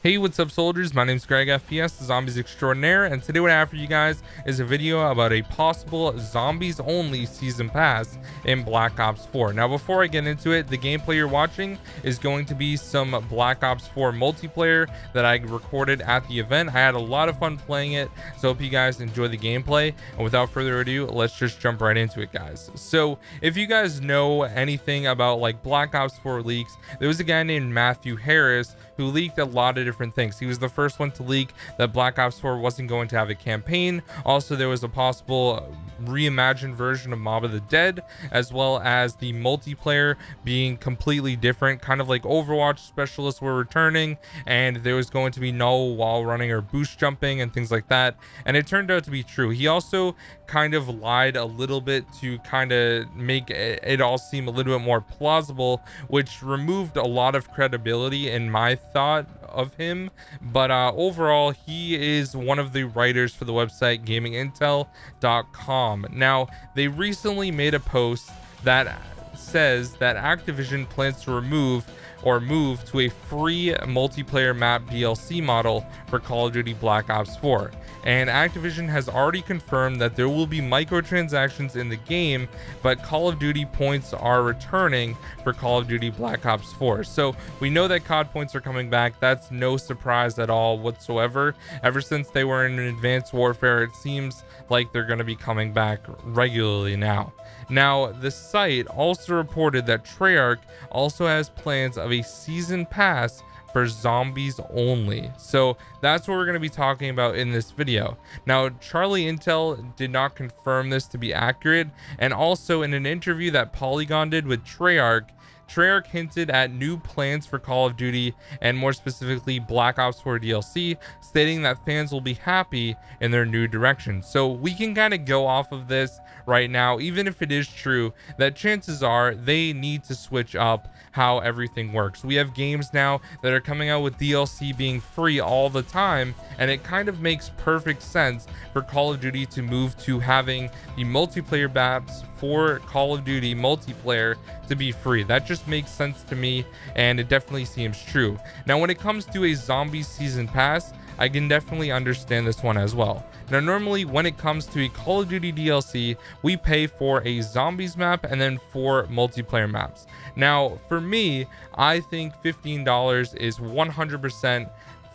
Hey, what's up soldiers? My name is GregFPS, the Zombies Extraordinaire, and today what I have for you guys is a video about a possible zombies only season pass in Black Ops 4. Now before I get into it, the gameplay you're watching is going to be some Black Ops 4 multiplayer that I recorded at the event. I had a lot of fun playing it, so hope you guys enjoy the gameplay, and without further ado, let's just jump right into it, guys. So if you guys know anything about like Black Ops 4 leaks, there was a guy named Matthew Harris who leaked a lot of different things. He was the first one to leak that Black Ops 4 wasn't going to have a campaign. Also, there was a possible reimagined version of Mob of the Dead, as well as the multiplayer being completely different, kind of like Overwatch. Specialists were returning, and there was going to be no wall running or boost jumping and things like that, and it turned out to be true. He also kind of lied a little bit to kind of make it all seem a little bit more plausible, which removed a lot of credibility in my thought of him. But overall, he is one of the writers for the website gamingintel.com. Now, they recently made a post that says that Activision plans to remove or move to a free multiplayer map DLC model for Call of Duty Black Ops 4. And Activision has already confirmed that there will be microtransactions in the game, but Call of Duty points are returning for Call of Duty Black Ops 4. So we know that COD points are coming back. That's no surprise at all whatsoever. Ever since they were in Advanced Warfare, it seems like they're going to be coming back regularly now. Now, the site also reported that Treyarch also has plans of a season pass for zombies only. So that's what we're going to be talking about in this video. Now, Charlie Intel did not confirm this to be accurate, and also in an interview that Polygon did with Treyarch hinted at new plans for Call of Duty, and more specifically Black Ops 4 DLC, stating that fans will be happy in their new direction. So we can kind of go off of this right now, even if it is true that chances are they need to switch up how everything works. We have games now that are coming out with DLC being free all the time, and it kind of makes perfect sense for Call of Duty to move to having the multiplayer maps for Call of Duty multiplayer to be free. That just makes sense to me, and it definitely seems true. Now, when it comes to a zombie season pass, I can definitely understand this one as well. Now, normally when it comes to a Call of Duty DLC, we pay for a zombies map and then 4 multiplayer maps. Now, for me, I think $15 is 100%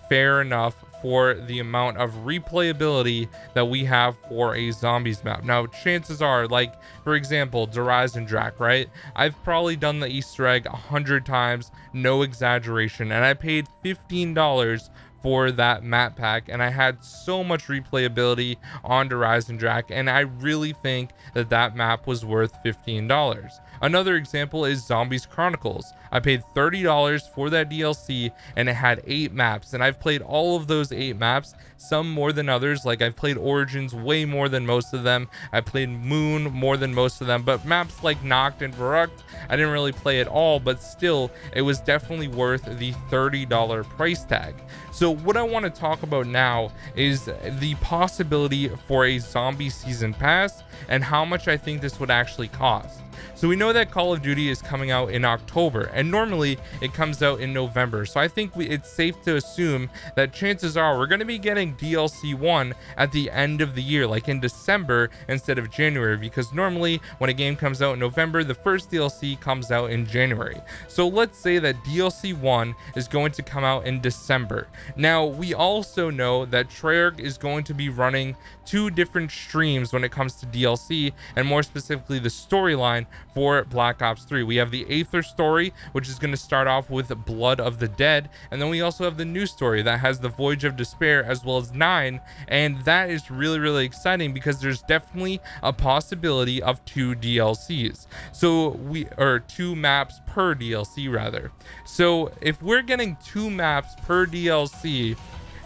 fair enough for the amount of replayability that we have for a zombies map. Now, chances are, like for example, Rise and Drac, right? I've probably done the Easter egg 100 times, no exaggeration, and I paid $15 for that map pack, and I had so much replayability on Rise and Drac, and I really think that that map was worth $15. Another example is Zombies Chronicles. I paid $30 for that DLC, and it had 8 maps, and I've played all of those 8 maps, some more than others. Like, I've played Origins way more than most of them. I played Moon more than most of them, but maps like Noct and Verrucht, I didn't really play at all, but still, it was definitely worth the $30 price tag. So what I want to talk about now is the possibility for a zombie season pass and how much I think this would actually cost. So we know that Call of Duty is coming out in October, and normally it comes out in November. So I think it's safe to assume that chances are we're going to be getting DLC 1 at the end of the year, like in December instead of January, because normally when a game comes out in November, the first DLC comes out in January. So let's say that DLC 1 is going to come out in December. Now, we also know that Treyarch is going to be running 2 different streams when it comes to DLC, and more specifically the storyline for Black Ops 3. We have the Aether story, which is going to start off with Blood of the Dead, and then we also have the new story that has the Voyage of Despair as well as 9, and that is really exciting because there's definitely a possibility of 2 DLCs. So or 2 maps per DLC rather. So if we're getting 2 maps per DLC,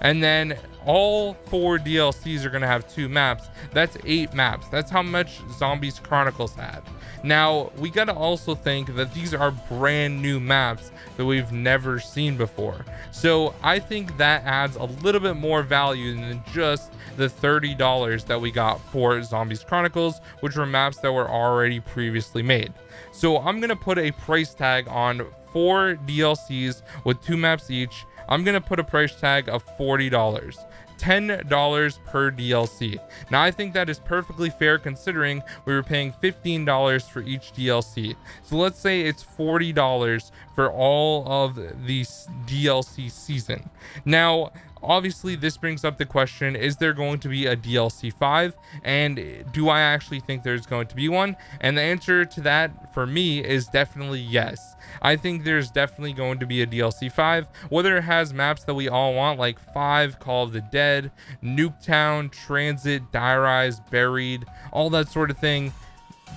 and then all 4 DLCs are going to have 2 maps, that's 8 maps. That's how much Zombies Chronicles had. Now, we got to also think that these are brand new maps that we've never seen before. So I think that adds a little bit more value than just the $30 that we got for Zombies Chronicles, which were maps that were already previously made. So I'm going to put a price tag on 4 DLCs with 2 maps each I'm gonna put a price tag of $40. $10 per DLC. Now I think that is perfectly fair considering we were paying $15 for each DLC. So let's say it's $40 for all of the DLC season. Now obviously this brings up the question, is there going to be a DLC 5, and do I actually think there's going to be one? And the answer to that for me is definitely yes. I think there's definitely going to be a DLC 5, whether it has maps that we all want like 5, Call of the Dead, Nuketown, Transit, Die Rise, Buried, all that sort of thing.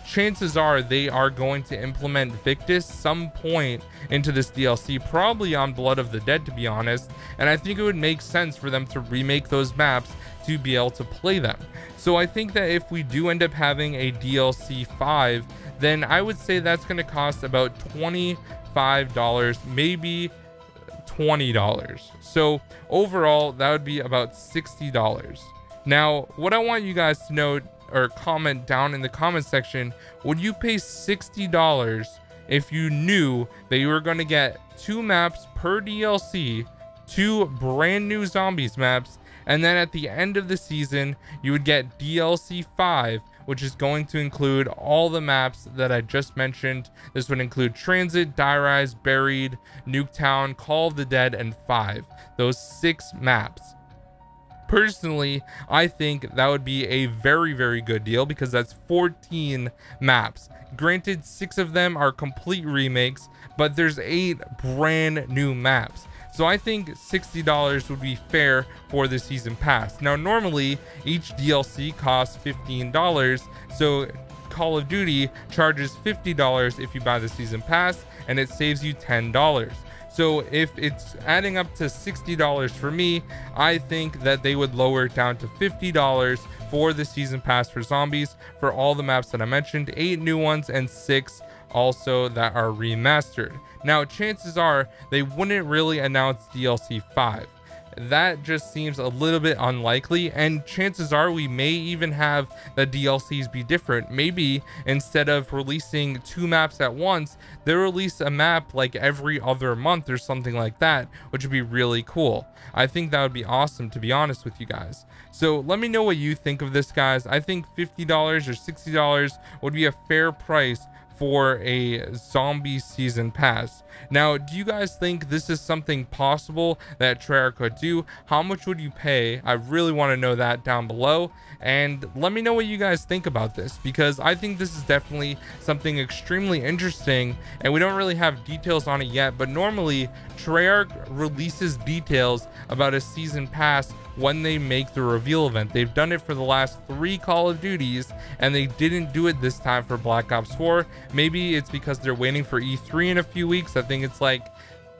Chances are they are going to implement Victus some point into this DLC, probably on Blood of the Dead, to be honest, and I think it would make sense for them to remake those maps to be able to play them. So I think that if we do end up having a DLC 5, then I would say that's going to cost about $25, maybe $20. So overall that would be about $60. Now what I want you guys to know or comment down in the comment section, would you pay $60 if you knew that you were going to get 2 maps per DLC, 2 brand new zombies maps, and then at the end of the season you would get DLC 5, which is going to include all the maps that I just mentioned? This would include Transit, Die Rise, Buried, Nuketown, Call of the Dead, and 5. Those 6 maps. Personally, I think that would be a very, very good deal because that's 14 maps. Granted, 6 of them are complete remakes, but there's 8 brand new maps. So I think $60 would be fair for the season pass. Now, normally each DLC costs $15, so Call of Duty charges $50 if you buy the season pass, and it saves you $10. So if it's adding up to $60 for me, I think that they would lower it down to $50 for the season pass for zombies for all the maps that I mentioned, 8 new ones and 6 also that are remastered. Now chances are they wouldn't really announce DLC 5. That just seems a little bit unlikely, and chances are we may even have the DLCs be different. Maybe instead of releasing 2 maps at once, they release a map like every other month or something like that, which would be really cool. I think that would be awesome, to be honest with you guys. So let me know what you think of this, guys. I think $50 or $60 would be a fair price for a zombie season pass. Now, do you guys think this is something possible that Treyarch could do? How much would you pay? I really want to know that down below, and let me know what you guys think about this, because I think this is definitely something extremely interesting, and we don't really have details on it yet. But normally Treyarch releases details about a season pass when they make the reveal event. They've done it for the last 3 Call of Duties, and they didn't do it this time for Black Ops 4. Maybe it's because they're waiting for E3 in a few weeks. I think it's like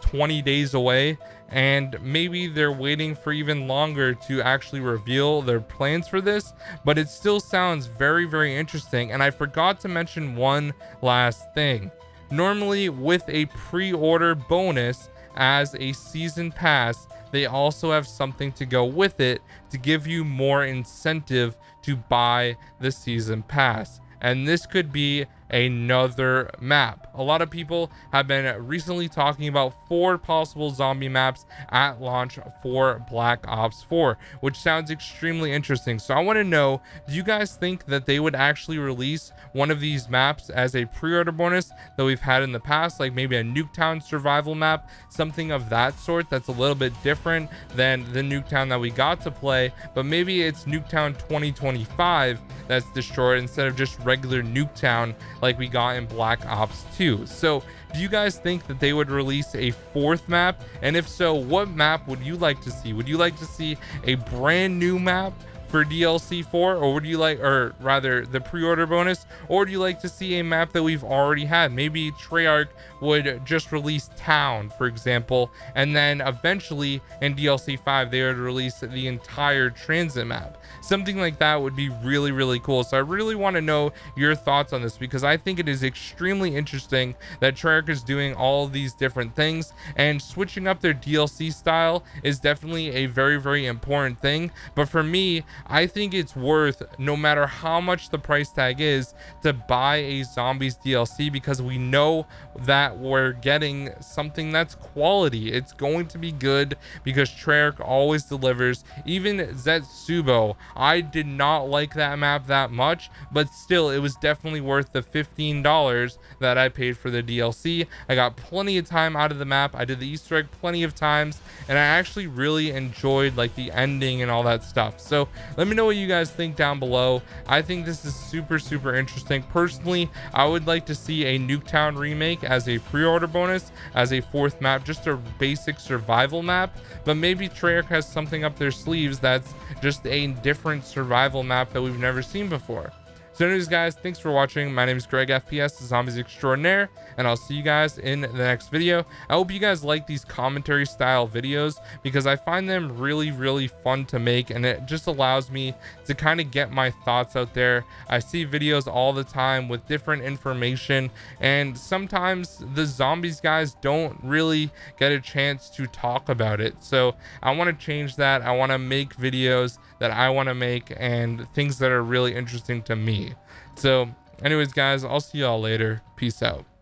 20 days away, and maybe they're waiting for even longer to actually reveal their plans for this. But it still sounds very, very interesting. And I forgot to mention one last thing. Normally with a pre-order bonus as a season pass, they also have something to go with it to give you more incentive to buy the season pass. And this could be another map. A lot of people have been recently talking about 4 possible zombie maps at launch for Black Ops 4, which sounds extremely interesting. So I want to know, do you guys think that they would actually release one of these maps as a pre-order bonus that we've had in the past, like maybe a Nuketown survival map, something of that sort that's a little bit different than the Nuketown that we got to play, but maybe it's Nuketown 2025 that's destroyed instead of just regular Nuketown like we got in Black Ops 2. So do you guys think that they would release a 4th map? And if so, what map would you like to see? Would you like to see a brand new map for DLC 4, or would you like, or rather the pre-order bonus, or do you like to see a map that we've already had? Maybe Treyarch would just release Town, for example, and then eventually in DLC 5 they would release the entire Transit map. Something like that would be really, really cool. So I really want to know your thoughts on this, because I think it is extremely interesting that Treyarch is doing all of these different things, and switching up their DLC style is definitely a very, very important thing. But for me, I think it's worth, no matter how much the price tag is, to buy a zombies DLC, because we know that we're getting something that's quality. It's going to be good because Treyarch always delivers. Even Zetsubo, I did not like that map that much, but still it was definitely worth the $15 that I paid for the DLC. I got plenty of time out of the map. I did the Easter egg plenty of times, and I actually really enjoyed like the ending and all that stuff. So let me know what you guys think down below. I think this is super interesting. Personally, I would like to see a Nuketown remake as a pre-order bonus, as a 4th map, just a basic survival map. But maybe Treyarch has something up their sleeves that's just a different survival map that we've never seen before. So anyways, guys, thanks for watching. My name is GregFPS, the Zombies Extraordinaire, and I'll see you guys in the next video. I hope you guys like these commentary style videos, because I find them really fun to make, and it just allows me to kind of get my thoughts out there. I see videos all the time with different information, and sometimes the zombies guys don't really get a chance to talk about it. So I want to change that. I want to make videos that I want to make and things that are really interesting to me. So anyways, guys, I'll see y'all later. Peace out.